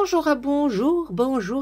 Bonjour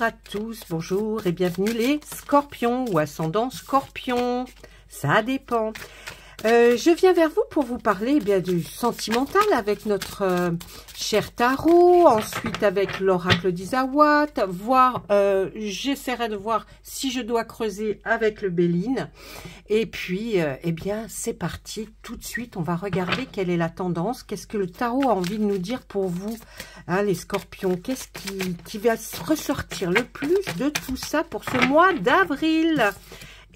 à tous, bonjour et bienvenue les scorpions ou ascendants scorpions, ça dépend. Je viens vers vous pour vous parler bien du sentimental avec notre cher tarot, ensuite avec l'oracle d'Isawat, j'essaierai de voir si je dois creuser avec le Béline. Et puis, eh bien, c'est parti, tout de suite, on va regarder quelle est la tendance, qu'est-ce que le tarot a envie de nous dire pour vous, hein, les scorpions, qu'est-ce qui va ressortir le plus de tout ça pour ce mois d'avril.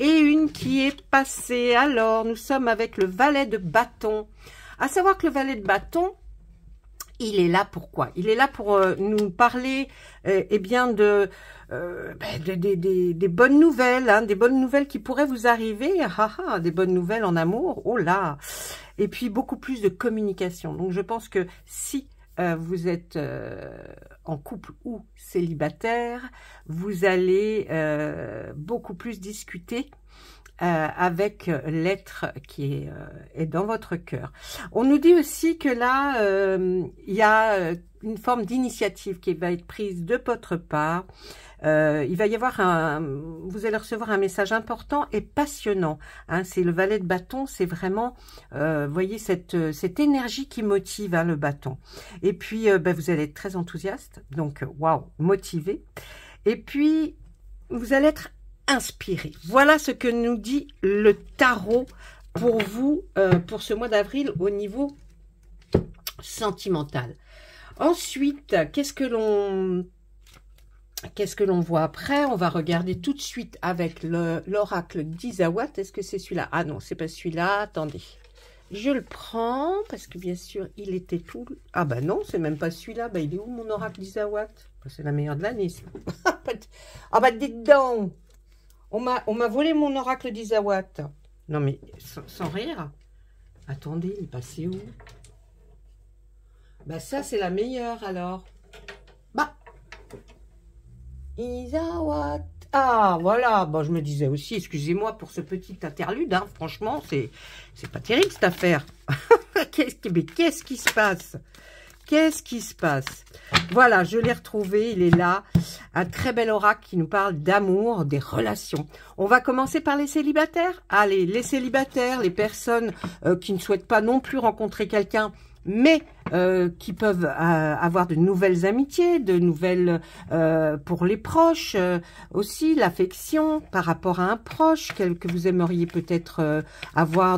Et une qui est passée. Alors, nous sommes avec le valet de bâton. À savoir que le valet de bâton, il est là pour quoi? Il est là pour nous parler eh bien des bonnes nouvelles, hein, des bonnes nouvelles qui pourraient vous arriver. Des bonnes nouvelles en amour, oh là. Et puis beaucoup plus de communication. Donc je pense que si vous êtes en couple ou célibataire, vous allez beaucoup plus discuter avec l'être qui est dans votre cœur. On nous dit aussi que là, il y a une forme d'initiative qui va être prise de votre part. Il va y avoir vous allez recevoir un message important et passionnant. Hein, c'est le valet de bâton, c'est vraiment, voyez cette énergie qui motive, hein, le bâton. Et puis, vous allez être très enthousiaste, donc waouh, motivé. Et puis, vous allez être inspiré. Voilà ce que nous dit le tarot pour vous, pour ce mois d'avril au niveau sentimental. Ensuite, qu'est-ce que l'on voit après? On va regarder tout de suite avec l'oracle d'Isawat. Est-ce que c'est celui-là? Ah non, c'est pas celui-là. Attendez. Je le prends parce que bien sûr, il était tout... Ah bah non, c'est même pas celui-là. Bah il est où mon oracle d'Isawat? C'est la meilleure de l'année. Ah bah dites donc, on m'a volé mon oracle d'Isawat. Non mais sans rire. Attendez, il est passé où? Bah ça c'est la meilleure alors. Bah Isawat. Ah, voilà. Bon, je me disais aussi, excusez-moi pour ce petit interlude, hein, franchement, c'est pas terrible cette affaire. Mais qu'est-ce qui se passe? Qu'est-ce qui se passe? Voilà, je l'ai retrouvé, il est là. Un très bel oracle qui nous parle d'amour, des relations. On va commencer par les célibataires. Allez, les célibataires, les personnes qui ne souhaitent pas non plus rencontrer quelqu'un, mais qui peuvent avoir de nouvelles amitiés, de nouvelles pour les proches, aussi l'affection par rapport à un proche que vous aimeriez peut-être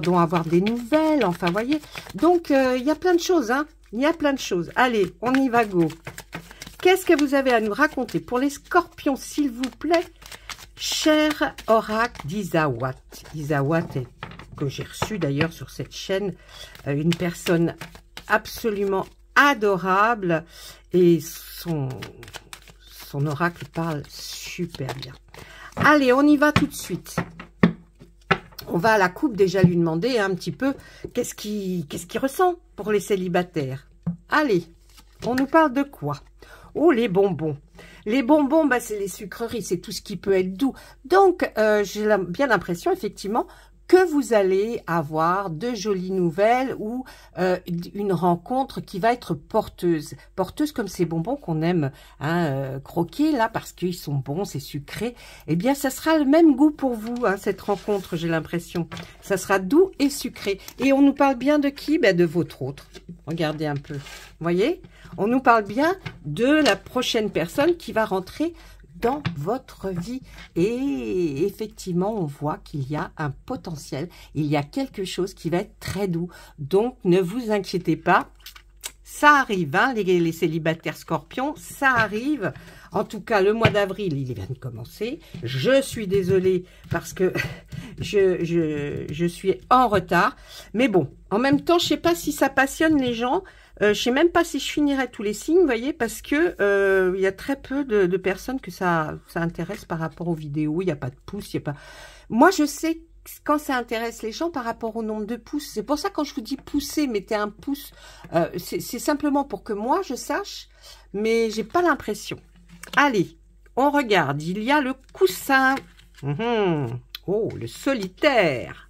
dont avoir des nouvelles, enfin voyez. Donc il y a plein de choses, hein, il y a plein de choses. Allez, on y va, go. Qu'est-ce que vous avez à nous raconter pour les scorpions, s'il vous plaît, cher oracle d'Isawat? Isawat, que j'ai reçu d'ailleurs sur cette chaîne, une personne absolument adorable et son oracle parle super bien. Allez, on y va tout de suite. On va à la coupe déjà lui demander un petit peu qu'est-ce qu'il ressent pour les célibataires. Allez, on nous parle de quoi? Oh, les bonbons. Les bonbons, bah, c'est les sucreries, c'est tout ce qui peut être doux. Donc, j'ai bien l'impression, effectivement, que vous allez avoir de jolies nouvelles ou une rencontre qui va être porteuse. Porteuse comme ces bonbons qu'on aime, hein, croquer là parce qu'ils sont bons, c'est sucré. Eh bien, ça sera le même goût pour vous, hein, cette rencontre, j'ai l'impression. Ça sera doux et sucré. Et on nous parle bien de qui? Ben, de votre autre. Regardez un peu. Vous voyez? On nous parle bien de la prochaine personne qui va rentrer dans votre vie. Et effectivement, on voit qu'il y a un potentiel. Il y a quelque chose qui va être très doux. Donc, ne vous inquiétez pas. Ça arrive, hein, les célibataires scorpions, ça arrive. En tout cas, le mois d'avril, il vient de commencer. Je suis désolée parce que je suis en retard. Mais bon, en même temps, je ne sais pas si ça passionne les gens. Je sais même pas si je finirai tous les signes, vous voyez, parce que il y a très peu de personnes que ça intéresse par rapport aux vidéos. Il n'y a pas de pouces, il y a pas. Moi, je sais quand ça intéresse les gens par rapport au nombre de pouces. C'est pour ça quand je vous dis pousser, mettez un pouce. C'est simplement pour que moi je sache, mais j'ai pas l'impression. Allez, on regarde. Il y a le coussin. Oh, le solitaire.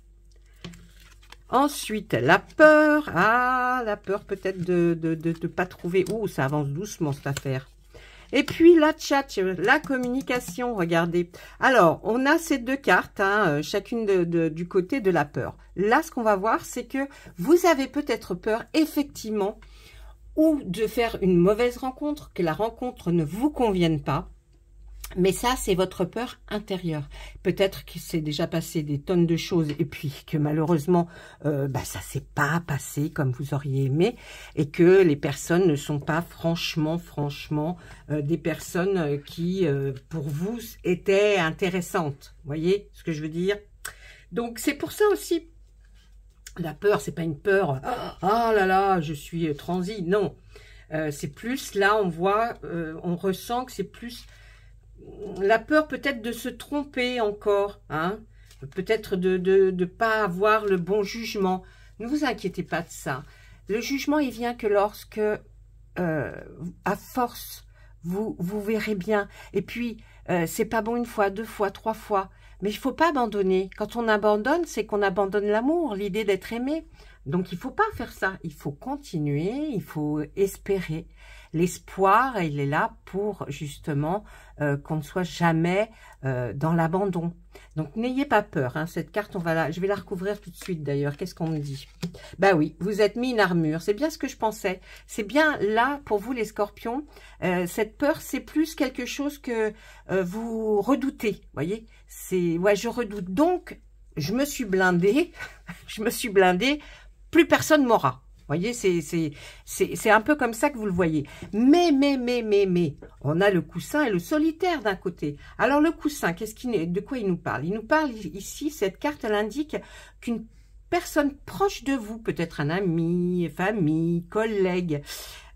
Ensuite, la peur. Ah, la peur peut-être de pas trouver. Oh, ça avance doucement cette affaire. Et puis la chat, la communication, regardez. Alors, on a ces deux cartes, hein, chacune du côté de la peur. Là, ce qu'on va voir, c'est que vous avez peut-être peur, effectivement, ou de faire une mauvaise rencontre, que la rencontre ne vous convienne pas. Mais ça, c'est votre peur intérieure. Peut-être qu'il s'est déjà passé des tonnes de choses et puis que malheureusement, ça s'est pas passé comme vous auriez aimé et que les personnes ne sont pas franchement, des personnes qui, pour vous, étaient intéressantes. Vous voyez ce que je veux dire? Donc, c'est pour ça aussi, la peur, c'est pas une peur, ah là là, je suis transi. Non, c'est plus, là, on voit, on ressent que c'est plus... la peur peut-être de se tromper encore, hein, peut-être de pas avoir le bon jugement. Ne vous inquiétez pas de ça. Le jugement, il vient que lorsque, à force, vous verrez bien. Et puis, c'est pas bon une fois, deux fois, trois fois. Mais il faut pas abandonner. Quand on abandonne, c'est qu'on abandonne l'amour, l'idée d'être aimé. Donc, il faut pas faire ça. Il faut continuer, il faut espérer. L'espoir, il est là pour justement qu'on ne soit jamais dans l'abandon. Donc, n'ayez pas peur. Hein, cette carte, je vais la recouvrir tout de suite d'ailleurs. Qu'est-ce qu'on me dit? Bah oui, vous êtes mis une armure. C'est bien ce que je pensais. C'est bien là, pour vous les scorpions, cette peur, c'est plus quelque chose que vous redoutez. Voyez, c'est ouais, je redoute. Donc, je me suis blindée. Je me suis blindée. Plus personne m'aura. Voyez, c'est un peu comme ça que vous le voyez. Mais, on a le coussin et le solitaire d'un côté. Alors, le coussin, de quoi il nous parle? Il nous parle ici, cette carte, elle indique qu'une personne proche de vous, peut-être un ami, famille, collègue,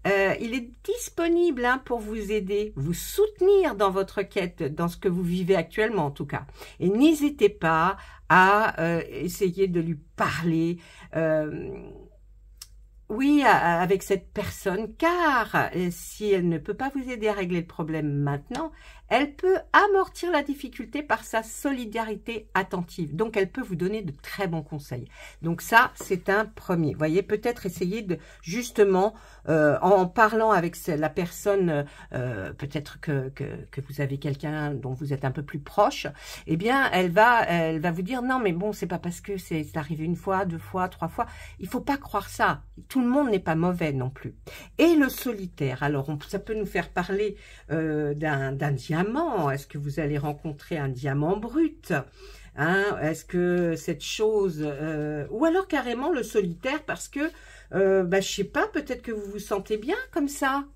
il est disponible hein, pour vous aider, vous soutenir dans votre quête, dans ce que vous vivez actuellement en tout cas. Et n'hésitez pas à essayer de lui parler, oui, avec cette personne, car si elle ne peut pas vous aider à régler le problème maintenant, elle peut amortir la difficulté par sa solidarité attentive. Donc, elle peut vous donner de très bons conseils. Donc, ça, c'est un premier. Vous voyez, peut-être essayer de, justement, en parlant avec la personne, peut-être que vous avez quelqu'un dont vous êtes un peu plus proche, eh bien, elle va vous dire, non, mais bon, c'est pas parce que c'est arrivé une fois, deux fois, trois fois. Il faut pas croire ça. Tout le monde n'est pas mauvais non plus. Et le solitaire, alors, ça peut nous faire parler d'un diamant. Est-ce que vous allez rencontrer un diamant brut? Hein, est-ce que cette chose... ou alors carrément le solitaire parce que, je sais pas, peut-être que vous vous sentez bien comme ça,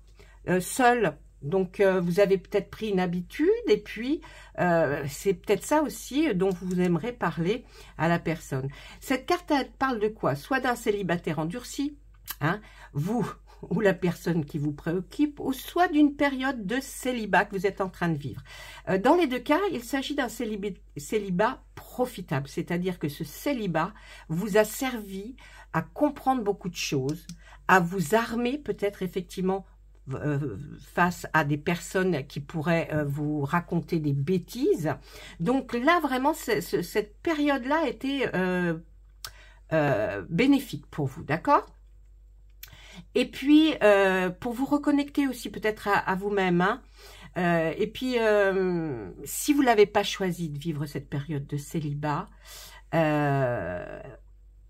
seul. Donc, vous avez peut-être pris une habitude et puis, c'est peut-être ça aussi dont vous aimerez parler à la personne. Cette carte, elle parle de quoi? Soit d'un célibataire endurci, hein, vous... ou la personne qui vous préoccupe, ou soit d'une période de célibat que vous êtes en train de vivre. Dans les deux cas, il s'agit d'un célibat profitable, c'est-à-dire que ce célibat vous a servi à comprendre beaucoup de choses, à vous armer peut-être effectivement face à des personnes qui pourraient vous raconter des bêtises. Donc là, vraiment, cette période-là était bénéfique pour vous, d'accord ? Et puis, pour vous reconnecter aussi peut-être à vous-même, hein, et puis, si vous l'avez pas choisi de vivre cette période de célibat,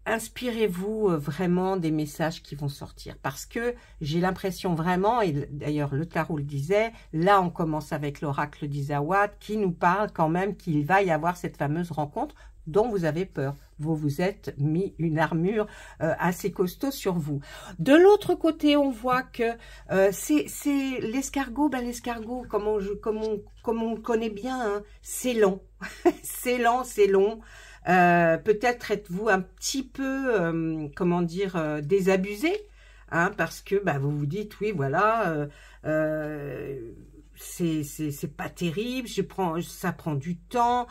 inspirez-vous vraiment des messages qui vont sortir. Parce que j'ai l'impression vraiment, et d'ailleurs le tarot le disait, là on commence avec l'oracle d'Isawat qui nous parle quand même qu'il va y avoir cette fameuse rencontre dont vous avez peur. Vous vous êtes mis une armure assez costaud sur vous. De l'autre côté, on voit que c'est l'escargot. Ben, l'escargot, comme on le connaît bien, hein, c'est long. C'est lent, c'est long. Peut-être êtes-vous un petit peu, comment dire, désabusé, hein, parce que bah, vous vous dites, oui, voilà... c'est pas terrible, ça prend du temps,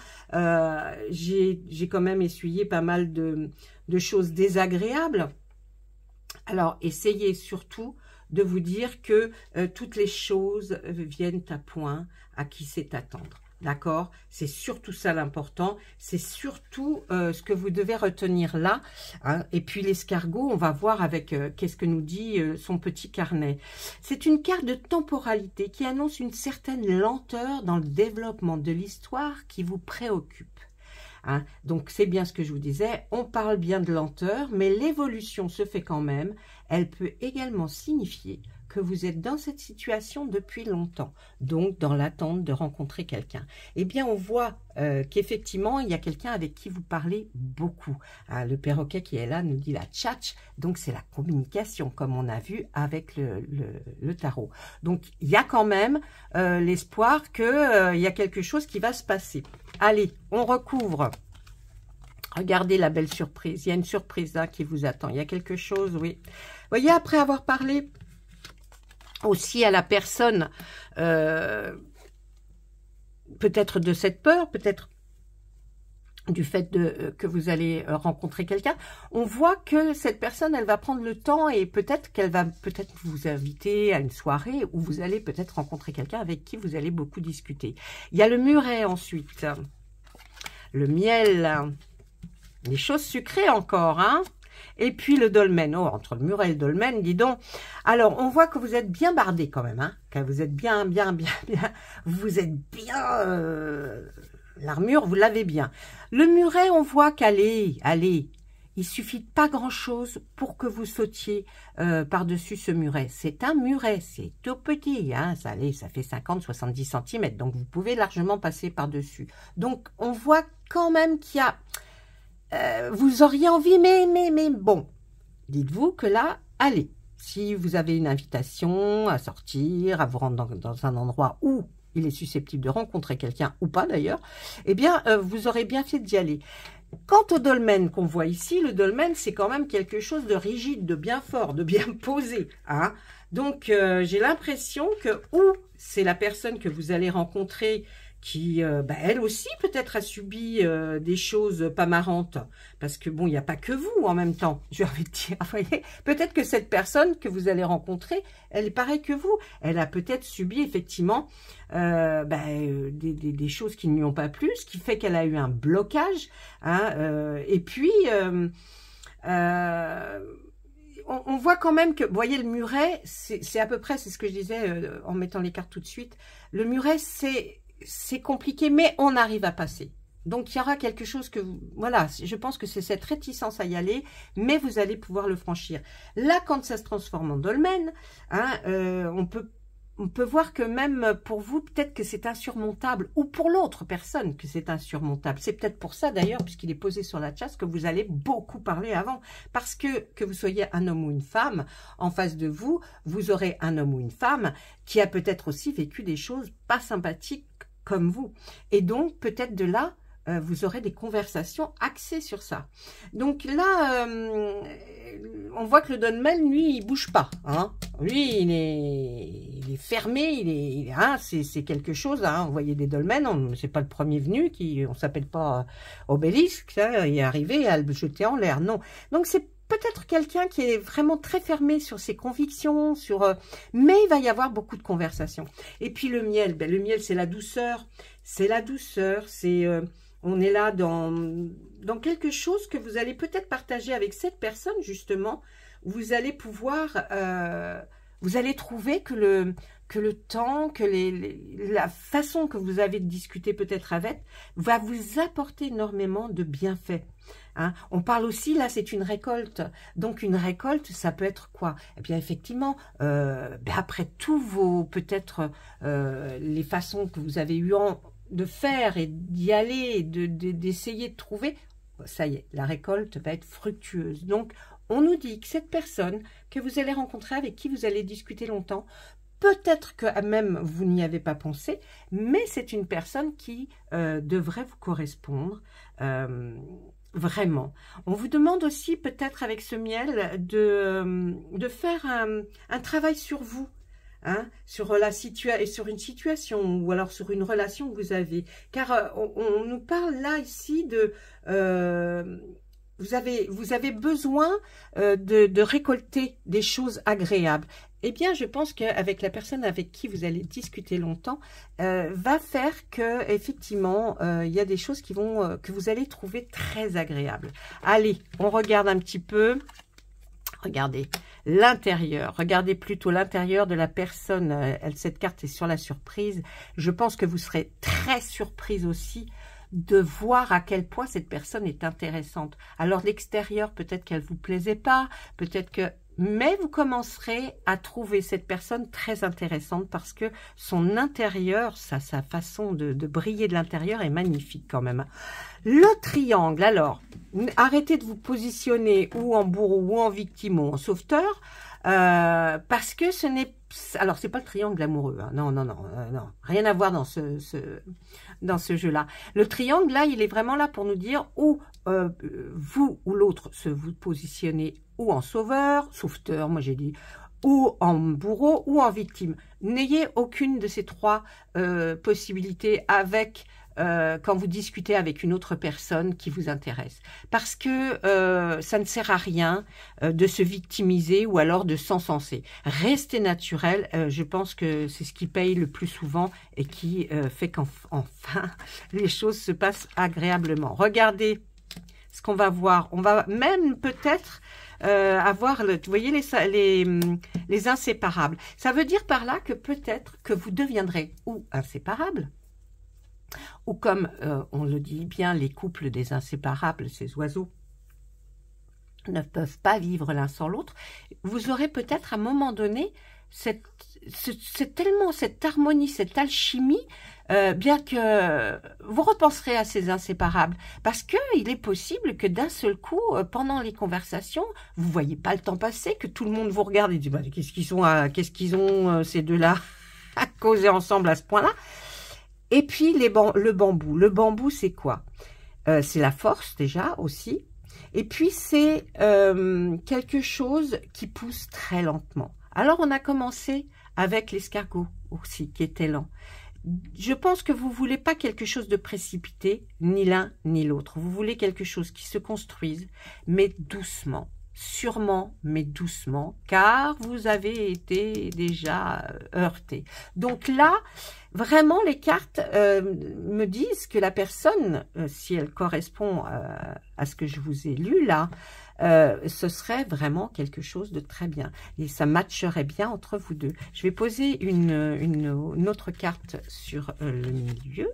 j'ai quand même essuyé pas mal de choses désagréables. Alors, essayez surtout de vous dire que toutes les choses viennent à point, à qui sait attendre. D'accord? C'est surtout ça l'important. C'est surtout ce que vous devez retenir là. Hein. Et puis l'escargot, on va voir avec qu'est-ce que nous dit son petit carnet. C'est une carte de temporalité qui annonce une certaine lenteur dans le développement de l'histoire qui vous préoccupe. Hein. Donc c'est bien ce que je vous disais, on parle bien de lenteur, mais l'évolution se fait quand même. Elle peut également signifier que vous êtes dans cette situation depuis longtemps, donc dans l'attente de rencontrer quelqu'un. Eh bien, on voit qu'effectivement, il y a quelqu'un avec qui vous parlez beaucoup. Hein, le perroquet qui est là nous dit la tchatch, donc c'est la communication, comme on a vu avec le tarot. Donc, il y a quand même l'espoir qu'il y a quelque chose qui va se passer. Allez, on recouvre. Regardez la belle surprise. Il y a une surprise là qui vous attend. Il y a quelque chose, oui. Vous voyez, après avoir parlé aussi à la personne, peut-être de cette peur, peut-être du fait que vous allez rencontrer quelqu'un, on voit que cette personne, elle va prendre le temps et peut-être qu'elle va vous inviter à une soirée où vous allez peut-être rencontrer quelqu'un avec qui vous allez beaucoup discuter. Il y a le muret ensuite, le miel, les choses sucrées encore, hein. Et puis le dolmen, oh, entre le muret et le dolmen, dis donc. Alors, on voit que vous êtes bien bardé quand même, hein, que vous êtes bien, vous êtes bien, l'armure, vous l'avez bien. Le muret, on voit qu'allez, il suffit de pas grand-chose pour que vous sautiez par-dessus ce muret. C'est un muret, c'est tout petit, hein, ça fait 50-70 cm, donc vous pouvez largement passer par-dessus. Donc, on voit quand même qu'il y a... vous auriez envie, mais bon, dites-vous que là, allez, si vous avez une invitation à sortir, à vous rendre dans un endroit où il est susceptible de rencontrer quelqu'un, ou pas d'ailleurs, eh bien, vous aurez bien fait d'y aller. Quant au dolmen qu'on voit ici, le dolmen, c'est quand même quelque chose de rigide, de bien fort, de bien posé. Hein. Donc, j'ai l'impression que ou c'est la personne que vous allez rencontrer qui, elle aussi, peut-être a subi des choses pas marrantes. Parce que, bon, il n'y a pas que vous en même temps, j'ai envie de dire. Vous voyez, peut-être que cette personne que vous allez rencontrer, elle est pareille que vous. Elle a peut-être subi, effectivement, des choses qui ne lui ont pas plu, ce qui fait qu'elle a eu un blocage. Hein, et puis... on voit quand même que, vous voyez, le muret, c'est à peu près, c'est ce que je disais en mettant les cartes tout de suite. Le muret, c'est compliqué, mais on arrive à passer. Donc, il y aura quelque chose que, voilà, je pense que c'est cette réticence à y aller, mais vous allez pouvoir le franchir. Là, quand ça se transforme en dolmen, hein, on peut voir que même pour vous, peut-être que c'est insurmontable, ou pour l'autre personne que c'est insurmontable. C'est peut-être pour ça d'ailleurs, puisqu'il est posé sur la chasse, que vous allez beaucoup parler avant. Parce que vous soyez un homme ou une femme, en face de vous, vous aurez un homme ou une femme qui a peut-être aussi vécu des choses pas sympathiques comme vous. Et donc, peut-être de là, vous aurez des conversations axées sur ça. Donc là, on voit que le dolmen, lui, il bouge pas. Hein. Lui, il est fermé, hein, c'est quelque chose. Hein. Vous voyez des dolmens, c'est pas le premier venu, on s'appelle pas Obélisque, hein, il est arrivé à le jeter en l'air. Non. Donc c'est peut-être quelqu'un qui est vraiment très fermé sur ses convictions, mais il va y avoir beaucoup de conversations. Et puis le miel, le miel, c'est la douceur. C'est la douceur, on est là dans quelque chose que vous allez peut-être partager avec cette personne, justement. Vous allez pouvoir, vous allez trouver que le temps, que la façon que vous avez de discuter peut-être avec, va vous apporter énormément de bienfaits. Hein. On parle aussi, là, c'est une récolte. Donc, une récolte, ça peut être quoi? Eh bien, effectivement, après tous vos, peut-être, les façons que vous avez eues de faire et d'y aller, d'essayer de trouver, ça y est, la récolte va être fructueuse. Donc, on nous dit que cette personne que vous allez rencontrer, avec qui vous allez discuter longtemps, peut-être que même vous n'y avez pas pensé, mais c'est une personne qui devrait vous correspondre vraiment. On vous demande aussi peut-être avec ce miel de faire un travail sur vous. Hein, sur une situation ou alors sur une relation que vous avez. Car on nous parle là ici de... vous avez besoin de récolter des choses agréables. eh bien, je pense qu'avec la personne avec qui vous allez discuter longtemps, va faire que effectivement, il y a des choses que vous allez trouver très agréables. Allez, on regarde un petit peu. Regardez l'intérieur. Regardez plutôt l'intérieur de la personne. Cette carte est sur la surprise. Je pense que vous serez très surprise aussi de voir à quel point cette personne est intéressante. Alors, l'extérieur, peut-être qu'elle vous plaisait pas, peut-être que... Mais vous commencerez à trouver cette personne très intéressante parce que son intérieur, sa façon de briller de l'intérieur est magnifique quand même. Le triangle, alors, arrêtez de vous positionner ou en bourreau ou en victime ou en sauveteur parce que ce n'est... Alors, c'est pas le triangle amoureux, hein. Non, non, non, non, rien à voir dans dans ce jeu-là. Le triangle, là, il est vraiment là pour nous dire où vous ou l'autre vous positionnez ou en sauveteur, moi j'ai dit, ou en bourreau ou en victime. N'ayez aucune de ces trois possibilités avec quand vous discutez avec une autre personne qui vous intéresse. Parce que ça ne sert à rien de se victimiser ou alors de s'encenser. Restez naturel, je pense que c'est ce qui paye le plus souvent et qui fait qu'enfin les choses se passent agréablement. Regardez ce qu'on va voir. On va même peut-être avoir, vous voyez, les inséparables. Ça veut dire par là que peut-être que vous deviendrez ou inséparables, ou comme on le dit bien, les couples des inséparables, ces oiseaux, ne peuvent pas vivre l'un sans l'autre. Vous aurez peut-être à un moment donné tellement cette harmonie, cette alchimie, bien que vous repenserez à ces inséparables, parce que il est possible que d'un seul coup, pendant les conversations, vous voyez pas le temps passer, que tout le monde vous regarde et dit bah, qu'est-ce qu'ils ont ces deux-là à causer ensemble à ce point-là. Et puis le bambou. Le bambou, c'est quoi? C'est la force déjà aussi. Et puis c'est quelque chose qui pousse très lentement. Alors on a commencé avec l'escargot aussi, qui était lent. Je pense que vous voulez pas quelque chose de précipité, ni l'un ni l'autre. Vous voulez quelque chose qui se construise, mais doucement. Sûrement, mais doucement, car vous avez été déjà heurté. Donc là, vraiment, les cartes me disent que la personne, si elle correspond à ce que je vous ai lu là, ce serait vraiment quelque chose de très bien. Et ça matcherait bien entre vous deux. Je vais poser une autre carte sur le milieu.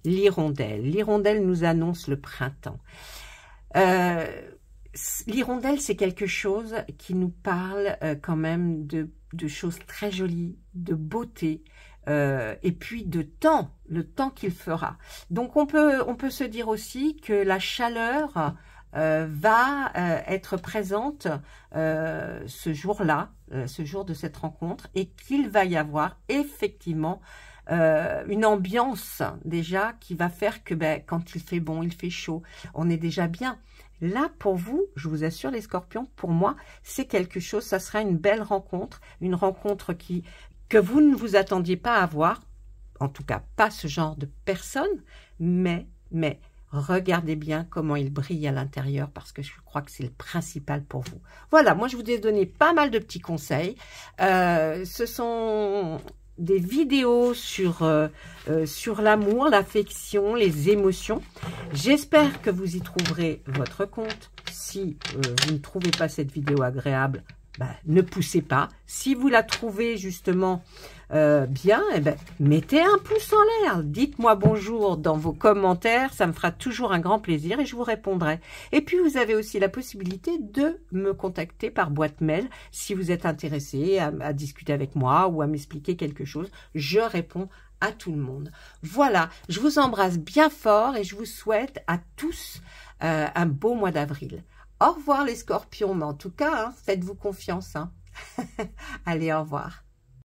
L'hirondelle. L'hirondelle nous annonce le printemps. L'hirondelle, c'est quelque chose qui nous parle quand même de choses très jolies, de beauté, et puis de temps, le temps qu'il fera. Donc on peut se dire aussi que la chaleur va être présente ce jour-là, ce jour de cette rencontre, et qu'il va y avoir effectivement une ambiance déjà qui va faire que quand il fait bon, il fait chaud, on est déjà bien. Là, pour vous, je vous assure les scorpions, pour moi, c'est quelque chose, ça sera une belle rencontre, une rencontre que vous ne vous attendiez pas à voir, en tout cas pas ce genre de personne, mais regardez bien comment il brille à l'intérieur parce que je crois que c'est le principal pour vous. Voilà, moi je vous ai donné pas mal de petits conseils. Ce sont des vidéos sur l'amour, l'affection, les émotions. J'espère que vous y trouverez votre compte. Si vous ne trouvez pas cette vidéo agréable, ne poussez pas. Si vous la trouvez justement bien, mettez un pouce en l'air. Dites-moi bonjour dans vos commentaires. Ça me fera toujours un grand plaisir et je vous répondrai. Et puis, vous avez aussi la possibilité de me contacter par boîte mail si vous êtes intéressé à discuter avec moi ou à m'expliquer quelque chose. Je réponds à tout le monde. Voilà, je vous embrasse bien fort et je vous souhaite à tous un beau mois d'avril. Au revoir les scorpions, mais en tout cas, faites-vous confiance. Allez, au revoir.